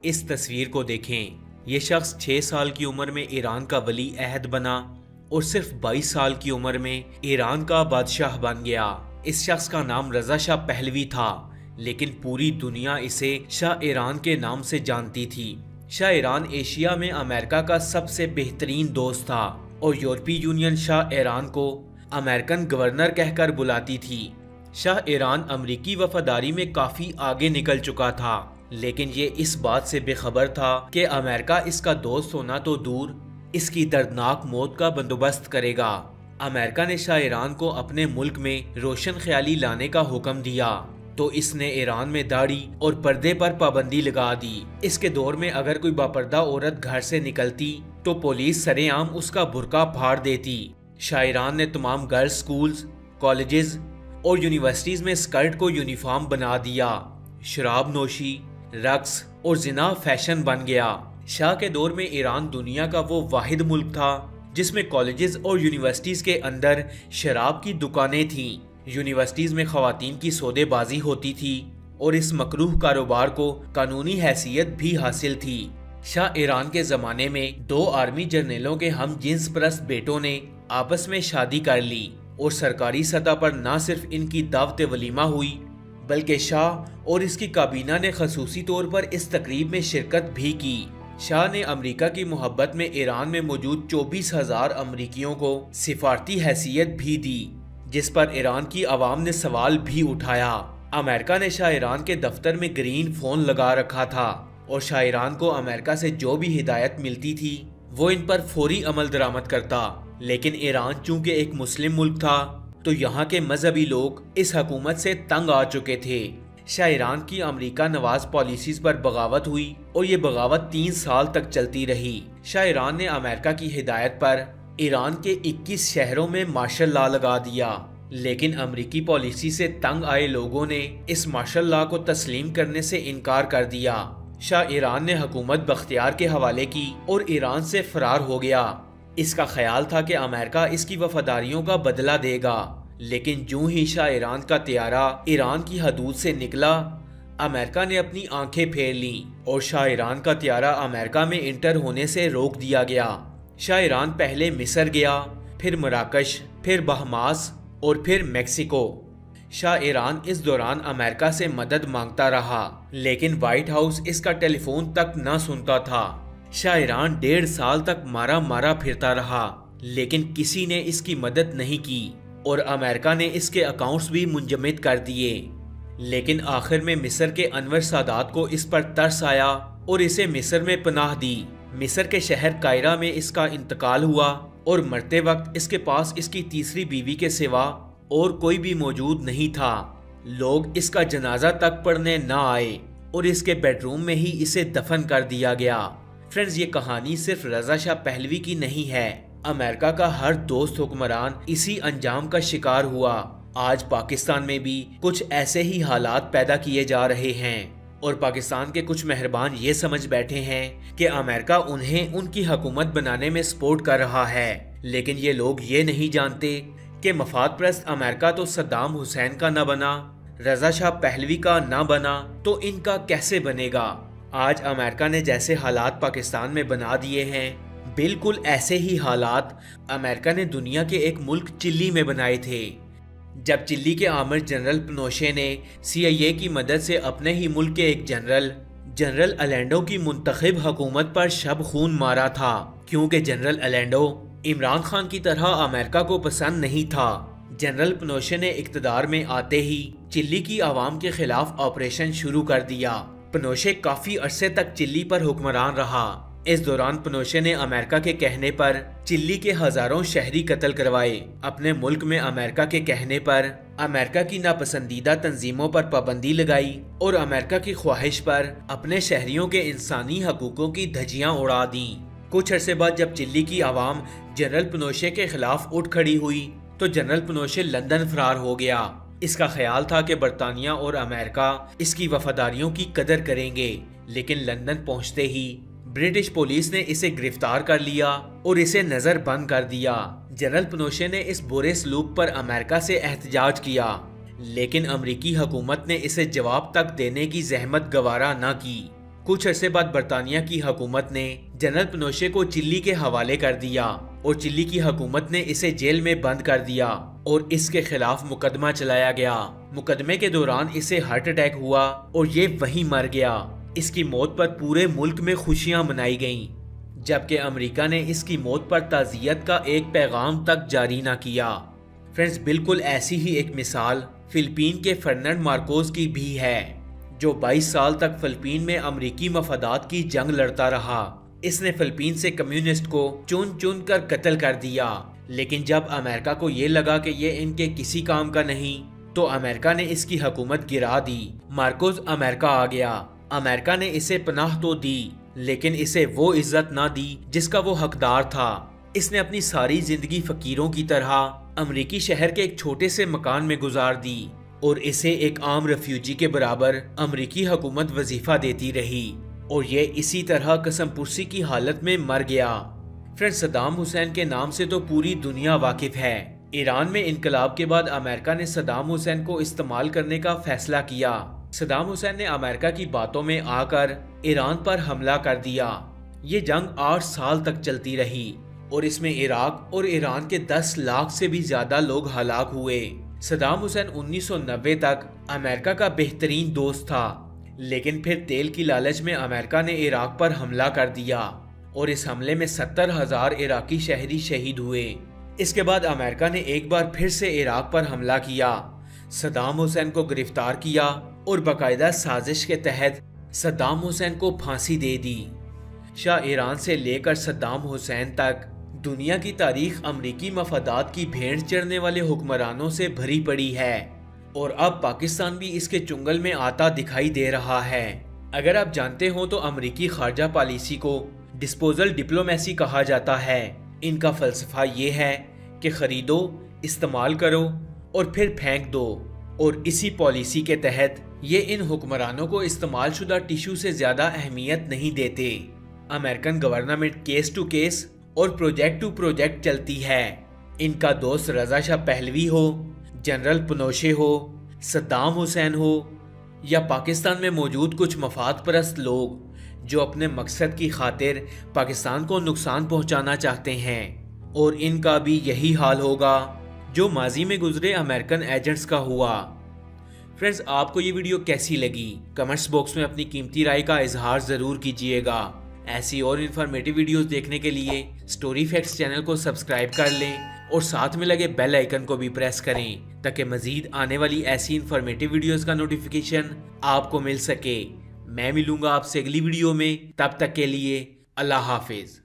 इस तस्वीर को देखें। ये शख्स 6 साल की उम्र में ईरान का वली अहद बना और सिर्फ 22 साल की उम्र में ईरान का बादशाह बन गया। इस शख्स का नाम रजा शाह पहलवी था, लेकिन पूरी दुनिया इसे शाह ईरान के नाम से जानती थी। शाह ईरान एशिया में अमेरिका का सबसे बेहतरीन दोस्त था और यूरोपीय यूनियन शाह ईरान को अमेरिकन गवर्नर कहकर बुलाती थी। शाह ईरान अमरीकी वफादारी में काफी आगे निकल चुका था, लेकिन ये इस बात से बेखबर था कि अमेरिका इसका दोस्त होना तो दूर, इसकी दर्दनाक मौत का बंदोबस्त करेगा। अमेरिका ने शाह ईरान को अपने मुल्क में रोशन ख्याली लाने का हुक्म दिया, तो इसने ईरान में दाढ़ी और पर्दे पर पाबंदी लगा दी। इसके दौर में अगर कोई बापर्दा औरत घर से निकलती तो पुलिस सरेआम उसका बुर्का फाड़ देती। शाह ईरान ने तमाम गर्ल्स स्कूल्स, कॉलेजेस और यूनिवर्सिटीज में स्कर्ट को यूनिफॉर्म बना दिया। शराब नोशी, रक्स और जिना फैशन बन गया। शाह के दौर में ईरान दुनिया का वो वाहिद मुल्क था जिसमें कॉलेजेस और यूनिवर्सिटीज के अंदर शराब की दुकानें थीं। यूनिवर्सिटीज में खवातीन की सौदेबाजी होती थी और इस मकरूह कारोबार को कानूनी हैसियत भी हासिल थी। शाह ईरान के जमाने में 2 आर्मी जर्नलों के हम जिन्स परस्त बेटों ने आपस में शादी कर ली और सरकारी सतह पर न सिर्फ इनकी दावत वलीमा हुई, बल्कि शाह और इसकी काबीना ने खसूसी तौर पर इस तकरीब में शिरकत भी की। शाह ने अमेरिका की मोहब्बत में ईरान में मौजूद 24,000 अमरीकियों को सिफारती हैसियत भी दी, जिस पर ईरान की आवाम ने सवाल भी उठाया। अमेरिका ने शाह ईरान के दफ्तर में ग्रीन फोन लगा रखा था और शाह ईरान को अमेरिका से जो भी हिदायत मिलती थी वो इन पर फौरी अमल दरामद करता। लेकिन ईरान चूंकि एक मुस्लिम मुल्क था तो यहाँ के मजहबी लोग इस हुकूमत से तंग आ चुके थे। शाह ईरान की अमेरिका नवाज पॉलिसीज पर बगावत हुई और ये बगावत 3 साल तक चलती रही। शाह ईरान ने अमेरिका की हिदायत पर ईरान के 21 शहरों में मार्शल लॉ लगा दिया, लेकिन अमेरिकी पॉलिसी से तंग आए लोगों ने इस मार्शल लॉ को तस्लीम करने से इनकार कर दिया। शाह ईरान ने हुकूमत बख्तियार के हवाले की और ईरान से फरार हो गया। इसका ख्याल था कि अमेरिका इसकी वफादारियों का बदला देगा, लेकिन जूं ही शाह ईरान का त्यारा ईरान की हदूद से निकला, अमेरिका ने अपनी आंखें फेर लीं और शाह ईरान का त्यारा अमेरिका में इंटर होने से रोक दिया गया। शाह ईरान पहले मिस्र गया, फिर मराकश, फिर बहमास और फिर मेक्सिको। शाह ईरान इस दौरान अमेरिका से मदद मांगता रहा, लेकिन व्हाइट हाउस इसका टेलीफोन तक न सुनता था। शाह ईरान 1.5 साल तक मारा मारा फिरता रहा, लेकिन किसी ने इसकी मदद नहीं की और अमेरिका ने इसके अकाउंट्स भी मुंजमद कर दिए। लेकिन आखिर में मिस्र के अनवर सादात को इस पर तरस आया और इसे मिस्र में पनाह दी। मिस्र के शहर कायरा में इसका इंतकाल हुआ और मरते वक्त इसके पास इसकी तीसरी बीवी के सिवा और कोई भी मौजूद नहीं था। लोग इसका जनाजा तक पढ़ने न आए और इसके बेडरूम में ही इसे दफन कर दिया गया। फ्रेंड्स, ये कहानी सिर्फ रजा शाह पहलवी की नहीं है। अमेरिका का हर दोस्त हुक्मरान इसी अंजाम का शिकार हुआ। आज पाकिस्तान में भी कुछ ऐसे ही हालात पैदा किए जा रहे हैं और पाकिस्तान के कुछ मेहरबान ये समझ बैठे हैं कि अमेरिका उन्हें उनकी हुकूमत बनाने में सपोर्ट कर रहा है। लेकिन ये लोग ये नहीं जानते कि मफाद परस्त अमेरिका तो सद्दाम हुसैन का न बना, रजा शाह पहलवी का न बना, तो इनका कैसे बनेगा। आज अमेरिका ने जैसे हालात पाकिस्तान में बना दिए हैं, बिल्कुल ऐसे ही हालात अमेरिका ने दुनिया के एक मुल्क चिली में बनाए थे। जब चिली के आमिर जनरल पिनोशे ने CIA की मदद से अपने ही मुल्क के एक जनरल अलेंडो की मुंतखब हुकूमत पर शब खून मारा था, क्योंकि जनरल अलेंडो इमरान खान की तरह अमेरिका को पसंद नहीं था। जनरल पिनोशे ने इक़्तिदार में आते ही चिली की आवाम के खिलाफ ऑपरेशन शुरू कर दिया। पिनोशे काफी अरसे तक चिली पर हुक्मरान रहा। इस दौरान पिनोशे ने अमेरिका के कहने पर चिली के हजारों शहरी कत्ल करवाए। अपने मुल्क में अमेरिका के कहने पर अमेरिका की नापसंदीदा तंजीमों पर पाबंदी लगाई और अमेरिका की ख्वाहिश पर अपने शहरियों के इंसानी हकूकों की धज्जियां उड़ा दी। कुछ अरसे बाद जब चिली की आवाम जनरल पिनोशे के खिलाफ उठ खड़ी हुई तो जनरल पिनोशे लंदन फरार हो गया। इसका ख्याल था कि बरतानिया और अमेरिका इसकी वफादारियों की कदर करेंगे, लेकिन लंदन पहुंचते ही ब्रिटिश पुलिस ने इसे गिरफ्तार कर लिया और इसे नजर बंद कर दिया। जनरल पिनोशे ने इस बुरे सलूक पर अमेरिका से एहतजाज किया, लेकिन अमरीकी हुकूमत ने इसे जवाब तक देने की जहमत गवारा न की। कुछ अरसे बाद बरतानिया की हुकूमत ने जनरल पिनोशे को चिली के हवाले कर दिया और चिली की हुकूमत ने इसे जेल में बंद कर दिया और इसके खिलाफ मुकदमा चलाया गया। मुकदमे के दौरान इसे हार्ट अटैक हुआ और ये वहीं मर गया। इसकी मौत पर पूरे मुल्क में खुशियां मनाई गईं, जबकि अमेरिका ने इसकी मौत पर ताज़ियत का एक पैगाम तक जारी न किया। फ्रेंड्स, बिल्कुल ऐसी ही एक मिसाल फिलिपीन के फर्नांड मार्कोस की भी है, जो 22 साल तक फिलिपीन में अमेरिकी मफादात की जंग लड़ता रहा। इसने फिलिपीन से कम्युनिस्ट को चुन चुन कर कत्ल कर दिया, लेकिन जब अमेरिका को ये लगा कि ये इनके किसी काम का नहीं, तो अमेरिका ने इसकी हुकूमत गिरा दी। मार्कोस अमेरिका आ गया। अमेरिका ने इसे पनाह तो दी, लेकिन इसे वो इज्जत ना दी जिसका वो हकदार था। इसने अपनी सारी जिंदगी फकीरों की तरह अमेरिकी शहर के एक छोटे से मकान में गुजार दी और इसे एक आम रेफ्यूजी के बराबर अमेरिकी हुकूमत वजीफा देती रही और ये इसी तरह कसमपुर्सी की हालत में मर गया। फ्रेंड्स, सद्दाम हुसैन के नाम से तो पूरी दुनिया वाकिफ है। ईरान में इनकलाब के बाद अमेरिका ने सद्दाम हुसैन को इस्तेमाल करने का फैसला किया। सद्दाम हुसैन ने अमेरिका की बातों में आकर ईरान पर हमला कर दिया। ये जंग 8 साल तक चलती रही और इसमें इराक और ईरान के 10 लाख से भी ज्यादा लोग हलाक हुए। सद्दाम हुसैन 1990 तक अमेरिका का बेहतरीन दोस्त था, लेकिन फिर तेल की लालच में अमेरिका ने इराक पर हमला कर दिया और इस हमले में 70,000 इराकी शहरी शहीद हुए। इसके बाद अमेरिका ने एक बार फिर से इराक पर हमला किया, सद्दाम हुसैन को गिरफ्तार किया और बाकायदा साजिश के तहत सद्दाम हुसैन को फांसी दे दी। शाह ईरान से लेकर सद्दाम हुसैन तक दुनिया की तारीख अमरीकी मफादात की भेंट चढ़ने वाले हुक्मरानों से भरी पड़ी है और अब पाकिस्तान भी इसके चुंगल में आता दिखाई दे रहा है। अगर आप जानते हो तो अमरीकी खारजा पॉलिसी को डिस्पोजल डिप्लोमेसी कहा जाता है। इनका फलसफा ये है कि खरीदो, इस्तेमाल करो और फिर फेंक दो, और इसी पॉलिसी के तहत ये इन हुक्मरानों को इस्तेमाल शुदा टिश्यू से ज्यादा अहमियत नहीं देते। American government case to case और प्रोजेक्ट टू प्रोजेक्ट चलती है। इनका दोस्त रजा शाह पहलवी हो, जनरल पिनोशे हो, सद्दाम हुसैन हो या पाकिस्तान में मौजूद कुछ मफाद परस्त लोग जो अपने मकसद की खातिर पाकिस्तान को नुकसान पहुंचाना चाहते हैं, और इनका भी यही हाल होगा जो माजी में गुजरे अमेरिकन एजेंट्स का हुआ। फ्रेंड्स, आपको ये वीडियो कैसी लगी? कमेंट्स बॉक्स में अपनी कीमती राय का इजहार ज़रूर कीजिएगा। ऐसी और इन्फॉर्मेटिव वीडियोस देखने के लिए स्टोरी फैक्ट्स चैनल को सब्सक्राइब कर लें और साथ में लगे बेल आइकन को भी प्रेस करें ताकि मजीद आने वाली ऐसी इन्फॉर्मेटिव वीडियोस का नोटिफिकेशन आपको मिल सके। मैं मिलूंगा आपसे अगली वीडियो में, तब तक के लिए अल्लाह हाफिज।